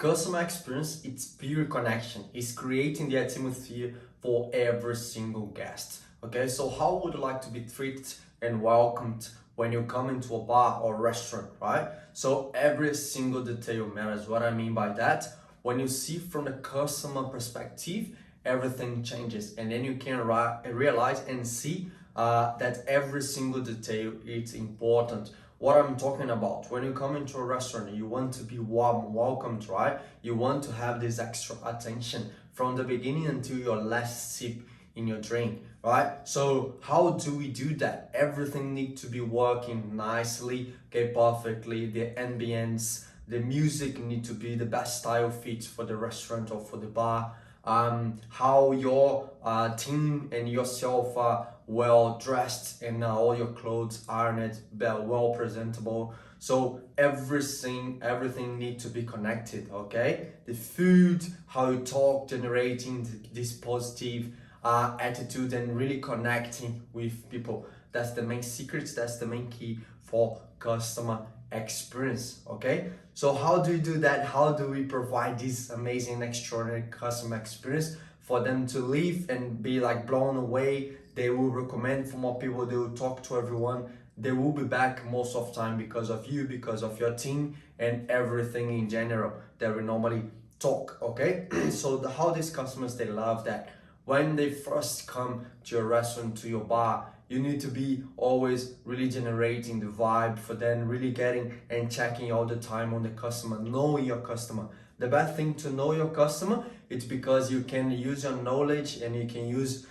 Customer experience, it's pure connection. It's creating the atmosphere for every single guest. Okay, so how would you like to be treated and welcomed when you come into a bar or restaurant, right? So every single detail matters. What I mean by that, when you see from the customer perspective, everything changes, and then you can realize and see that every single detail is important. What I'm talking about, when you come into a restaurant, you want to be warm, welcomed, right? You want to have this extra attention from the beginning until your last sip in your drink, right? So how do we do that? Everything needs to be working nicely, okay, perfectly. The ambience, the music need to be the best style fit for the restaurant or for the bar. How your team and yourself are well dressed and all your clothes ironed, well presentable. So everything need to be connected. Okay, the food, how you talk, generating this positive attitude and really connecting with people. That's the main secret. That's the main key for customer experience. Okay, so how do we do that? How do we provide this amazing, extraordinary customer experience for them to leave and be like blown away? They will recommend for more people, they will talk to everyone, they will be back most of the time because of you, because of your team and everything in general that we normally talk. Okay, so how these customers, they love that when they first come to your restaurant, to your bar, you need to be always really generating the vibe for them, really getting and checking all the time on the customer, knowing your customer. The best thing to know your customer, it's because you can use your knowledge and you can use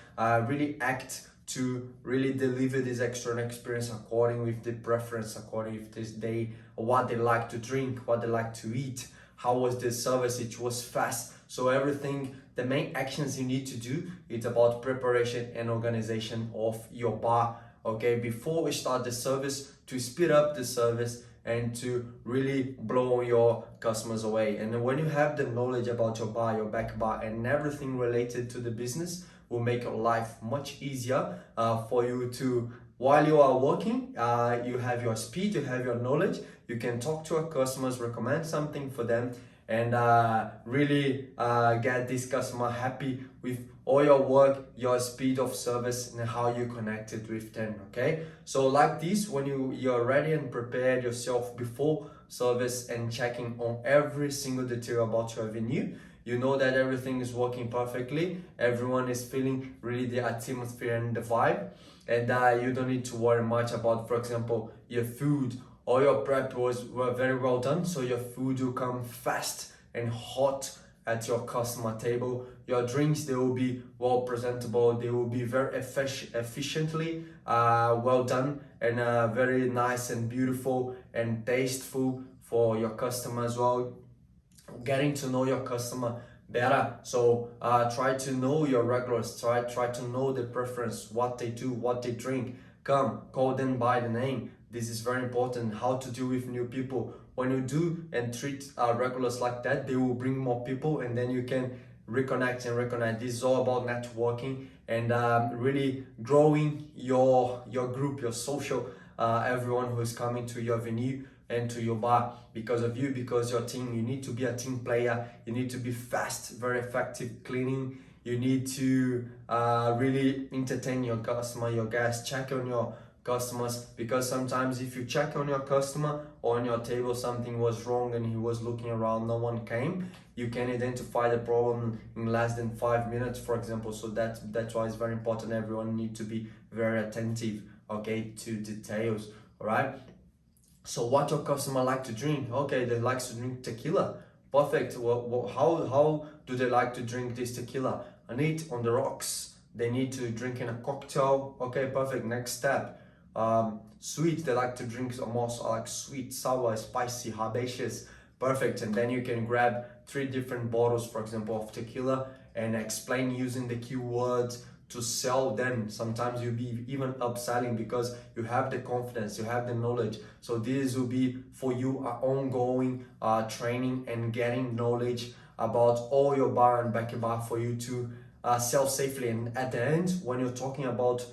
really act to really deliver this extra experience according with the preference, according with this day, what they like to drink, what they like to eat, how was the service, it was fast. So everything, the main actions you need to do, it's about preparation and organization of your bar. Okay, before we start the service, to speed up the service and to really blow your customers away. And when you have the knowledge about your bar, your back bar, and everything related to the business, will make your life much easier for you to, while you are working, you have your speed, you have your knowledge, you can talk to your customers, recommend something for them, and really get this customer happy with all your work, your speed of service, and how you connected with them. Okay, so like this, when you're ready and prepared yourself before service and checking on every single detail about your venue, you know that everything is working perfectly, everyone is feeling really the atmosphere and the vibe, and you don't need to worry much about, for example, your food. All your prep were very well done, so your food will come fast and hot at your customer table. Your drinks, they will be well presentable, they will be very efficiently well done, and very nice and beautiful and tasteful for your customer as well. Getting to know your customer better, so try to know your regulars, try to know the preference, what they do, what they drink. Come, call them by the name. This is very important, how to deal with new people. When you do and treat regulars like that, they will bring more people, and then you can reconnect. This is all about networking and really growing your group, your social, everyone who is coming to your venue and to your bar because of you, because your team. You need to be a team player, you need to be fast, very effective cleaning, you need to really entertain your customer, your guests, check on your customers, because sometimes if you check on your customer or on your table something was wrong and he was looking around, no one came, you can identify the problem in less than 5 minutes, for example. So that's why it's very important, everyone need to be very attentive, okay, to details. All right, so what your customer like to drink? Okay, they like to drink tequila. Perfect. Well, how do they like to drink this tequila? Neat, on the rocks. They need to drink in a cocktail. Okay, perfect. Next step. Sweet. They like to drink more like sweet, sour, spicy, herbaceous. Perfect. And then you can grab 3 different bottles, for example, of tequila, and explain using the keywords to sell them. Sometimes you'll be even upselling because you have the confidence, you have the knowledge. So this will be for you ongoing training and getting knowledge about all your bar and back bar for you to sell safely. And at the end, when you're talking about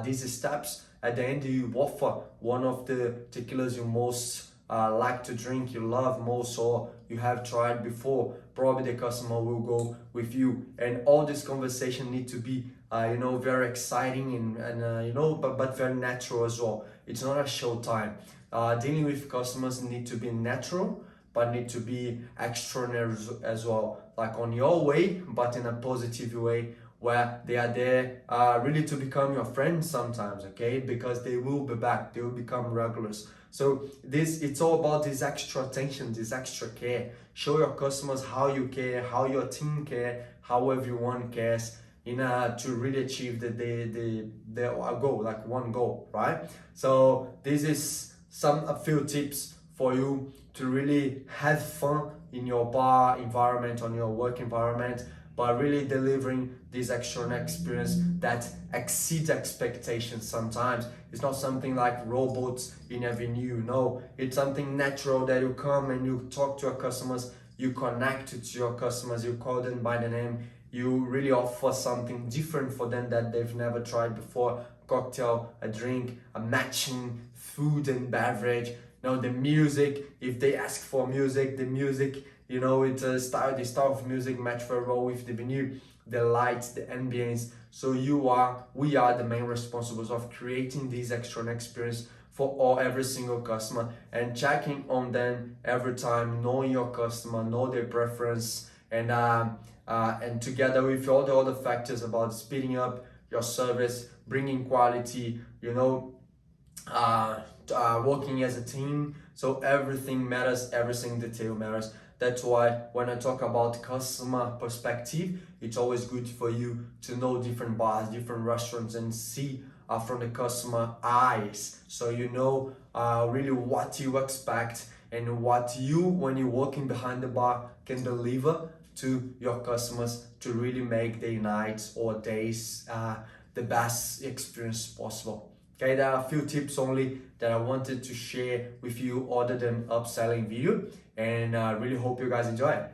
these steps, at the end you offer one of the tequilas you most like to drink, you love most, or you have tried before, probably the customer will go with you. And all this conversation need to be very exciting and but very natural as well. It's not a show time. Dealing with customers need to be natural, but need to be extraordinary as well, like on your way, but in a positive way, where they are there really to become your friends sometimes, okay? Because they will be back, they will become regulars. So it's all about this extra attention, this extra care. Show your customers how you care, how your team care, how everyone cares, to really achieve the goal, like one goal, right? So this is a few tips for you to really have fun in your bar environment, on your work environment, but really delivering this extraordinary experience that exceeds expectations sometimes. It's not something like robots in a venue, no. It's something natural that you come and you talk to your customers, you connect to your customers, you call them by the name, you really offer something different for them that they've never tried before. Cocktail, a drink, a matching food and beverage. The music, if they ask for music, the music, it's the style of music match very well with the venue, the lights, the ambience. So we are the main responsibles of creating this extra experience for every single customer, and checking on them every time, knowing your customer, know their preference, and together with all the other factors about speeding up your service, bringing quality, working as a team. So everything matters, every single detail matters. That's why when I talk about customer perspective, it's always good for you to know different bars, different restaurants, and see from the customer eyes. So really what you expect and what you, when you're working behind the bar, can deliver to your customers to really make their nights or days the best experience possible. Okay, there are a few tips only that I wanted to share with you other than upselling video, and I really hope you guys enjoy it.